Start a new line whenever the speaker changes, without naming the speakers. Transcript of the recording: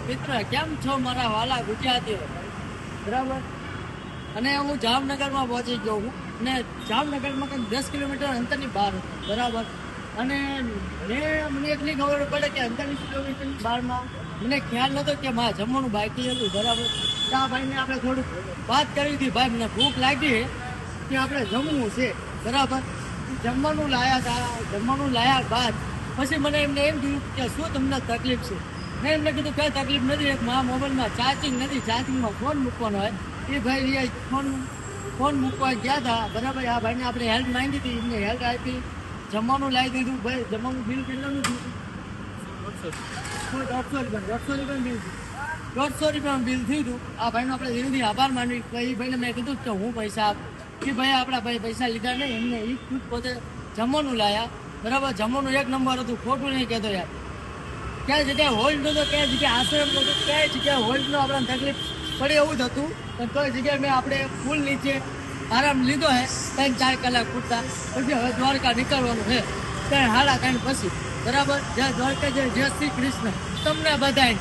મિત્ર, કેમ છો મારા વાલા ગુજરાતીઓ? બરાબર. અને હું જામનગરમાં પહોંચી ગયો હું, અને જામનગરમાં કંઈક 10 કિલોમીટર અંતરની બહાર હતો. બરાબર. અને મને એટલી ખબર પડે કે 48 કિલોમીટરની બહારમાં મને ખ્યાલ નહોતો કે મારે જમવાનું બાકી હતું. બરાબર. તો આ ભાઈને આપણે થોડુંક વાત કરી હતી, ભાઈ મને ભૂખ લાગી છે કે આપણે જમવું છે. બરાબર. જમવાનું લાયા બાદ પછી મને એમને એમ કીધું કે શું તમને તકલીફ છે. મેં એમને કીધું કઈ તકલીફ નથી, એક મારા મોબાઈલમાં ચાર્જિંગ નથી, ચાર્જિંગમાં ફોન મૂકવાનો હોય. એ ભાઈ ફોન મૂકવા ગયા હતા. બરાબર. આ ભાઈને આપણે હેલ્પ માંગી હતી, એમને હેલ્પ આપી, જમવાનું લાવી દીધું. ભાઈ જમવાનું બિલ કેટલાનું થયું? 150 બિલ. 150 રૂપિયાનું બિલ થયું હતું. આ ભાઈનો આપણે દિલથી આભાર માનવી. એ ભાઈને મેં કીધું કે હું પૈસા આપ, કે ભાઈ આપણા ભાઈ પૈસા લીધા નહીં, એમને એ ખુદ પોતે જમવાનું લાયા. બરાબર. જમવાનું એક નંબર હતું, ખોટું નહીં કહેતો યાર. ક્યાંય જગ્યાએ હોલ્ડ નહોતો, ક્યાંય જગ્યાએ આશ્રમ નહોતો, ક્યાંય જગ્યાએ હોલ્ડનો આપણને તકલીફ પડે એવું જ હતું. પણ કોઈ જગ્યાએ મેં આપણે પુલ નીચે આરામ લીધો હે 3-4 કલાક પૂરતા. પછી હવે દ્વારકા નીકળવાનું છે 3 સાડા 3 પછી. બરાબર. જય દ્વારકા, જય શ્રી કૃષ્ણ તમને બધાય.